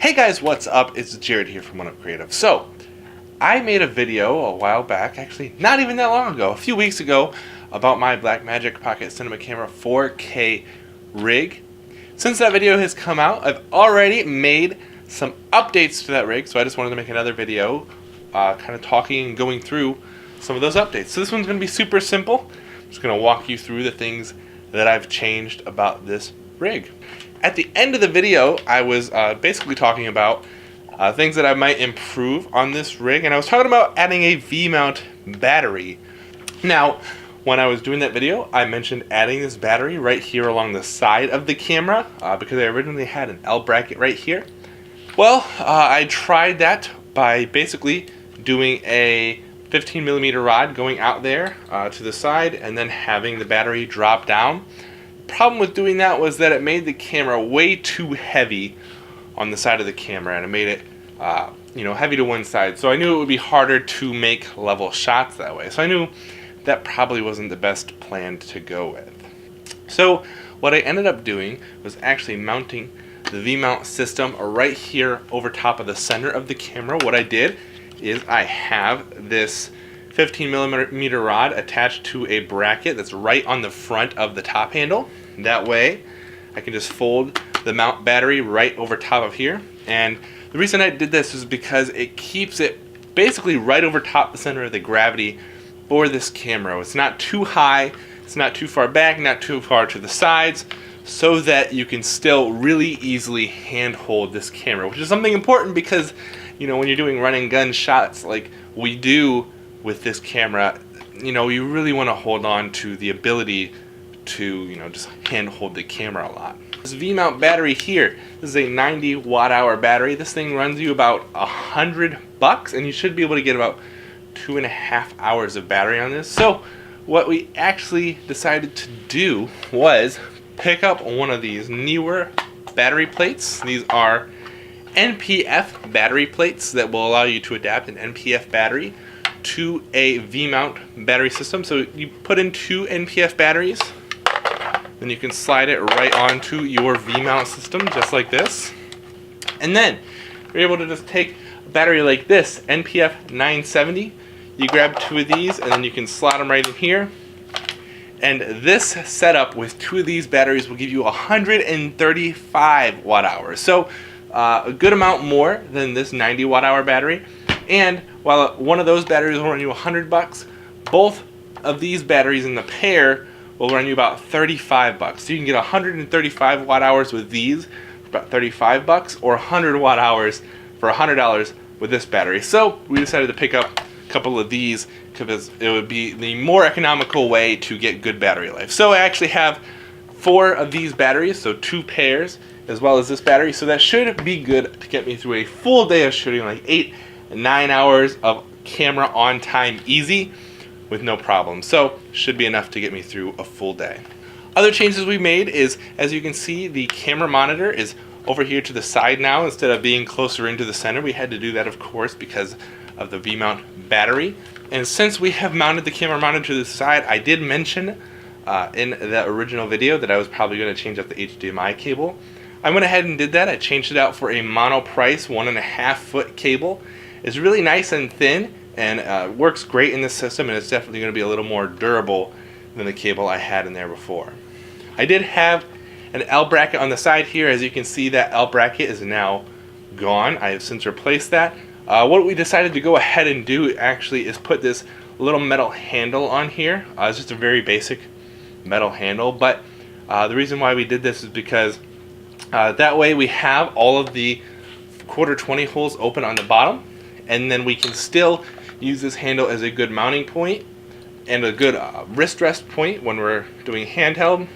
Hey guys, what's up? It's Jared here from One Up Creative. So, I made a video a while back, actually not even that long ago, a few weeks ago, about my Blackmagic Pocket Cinema Camera 4K rig. Since that video has come out, I've already made some updates to that rig, so I just wanted to make another video kind of talking and going through some of those updates. So this one's going to be super simple. I'm just going to walk you through the things that I've changed about this rig. At the end of the video, I was basically talking about things that I might improve on this rig, and I was talking about adding a V-mount battery. Now, when I was doing that video, I mentioned adding this battery right here along the side of the camera because I originally had an L bracket right here. Well, I tried that by basically doing a 15mm rod going out there to the side and then having the battery drop down. Problem with doing that was that it made the camera way too heavy on the side of the camera, and it made it heavy to one side, so I knew it would be harder to make level shots that way. So I knew that probably wasn't the best plan to go with. So what I ended up doing was actually mounting the V-mount system right here over top of the center of the camera. What I did is I have this 15mm rod attached to a bracket that's right on the front of the top handle. That way I can just fold the mount battery right over top of here, and the reason I did this is because it keeps it basically right over top the center of the gravity for this camera. It's not too high, it's not too far back, not too far to the sides, so that you can still really easily handhold this camera, which is something important because when you're doing run and gun shots like we do with this camera, you really want to hold on to the ability to just handhold the camera a lot. This V-mount battery here, this is a 90 watt-hour battery. This thing runs you about $100, and you should be able to get about 2.5 hours of battery on this. So what we actually decided to do was pick up one of these newer battery plates. These are NPF battery plates that will allow you to adapt an NPF battery to a V-mount battery system. So you put in 2 NPF batteries, then you can slide it right onto your V-mount system just like this. And then you're able to just take a battery like this, NPF 970. You grab 2 of these and then you can slot them right in here. And this setup with 2 of these batteries will give you 135 watt hours. So a good amount more than this 90 watt hour battery. And while one of those batteries will run you $100, both of these batteries in the pair will run you about $35. So you can get 135 watt hours with these for about $35, or 100 watt hours for $100 with this battery. So we decided to pick up a couple of these because it would be the more economical way to get good battery life. So I actually have 4 of these batteries, so 2 pairs, as well as this battery. So that should be good to get me through a full day of shooting, like 8 and 9 hours of camera on time easy with no problem. So should be enough to get me through a full day. Other changes we made is, as you can see, the camera monitor is over here to the side now instead of being closer into the center. We had to do that, of course, because of the V-mount battery. And since we have mounted the camera monitor to the side, I did mention in the original video that I was probably going to change up the HDMI cable. I went ahead and did that. I changed it out for a monoprice 1.5 foot cable. It's really nice and thin, and works great in this system, and it's definitely going to be a little more durable than the cable I had in there before. I did have an L bracket on the side here. As you can see, that L bracket is now gone. I have since replaced that. What we decided to go ahead and do actually is put this little metal handle on here. It's just a very basic metal handle, but the reason why we did this is because that way we have all of the 1/4-20 holes open on the bottom, and then we can still use this handle as a good mounting point and a good wrist rest point when we're doing handheld.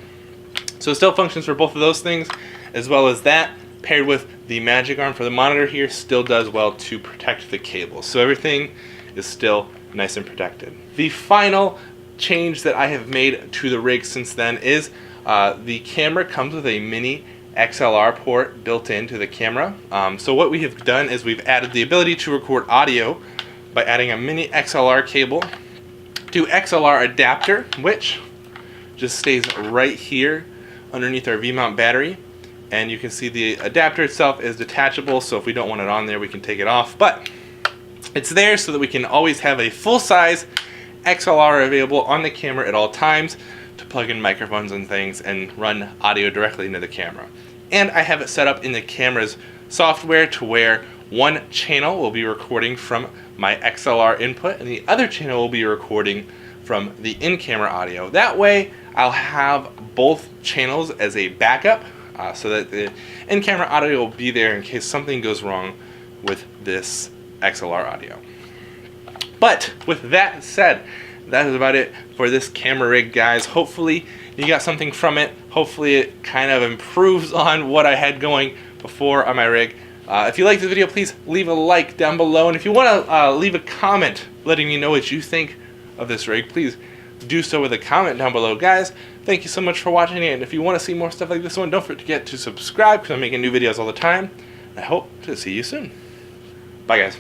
So it still functions for both of those things, as well as that paired with the magic arm for the monitor here still does well to protect the cable. So everything is still nice and protected. The final change that I have made to the rig since then is the camera comes with a mini XLR port built into the camera. So what we have done is we've added the ability to record audio by adding a mini XLR cable to XLR adapter, which just stays right here underneath our V-mount battery, And you can see the adapter itself is detachable, so if we don't want it on there, we can take it off. But it's there so that we can always have a full-size XLR available on the camera at all times to plug in microphones and things and run audio directly into the camera. And I have it set up in the camera's software to where one channel will be recording from my XLR input and the other channel will be recording from the in-camera audio. That way I'll have both channels as a backup so that the in-camera audio will be there in case something goes wrong with this XLR audio. But with that said, that is about it for this camera rig, guys. Hopefully you got something from it. Hopefully it kind of improves on what I had going before on my rig. If you liked the video, please leave a like down below. And if you want to leave a comment letting me know what you think of this rig, please do so with a comment down below. Guys, thank you so much for watching it. And if you want to see more stuff like this one, don't forget to subscribe because I'm making new videos all the time. And I hope to see you soon. Bye, guys.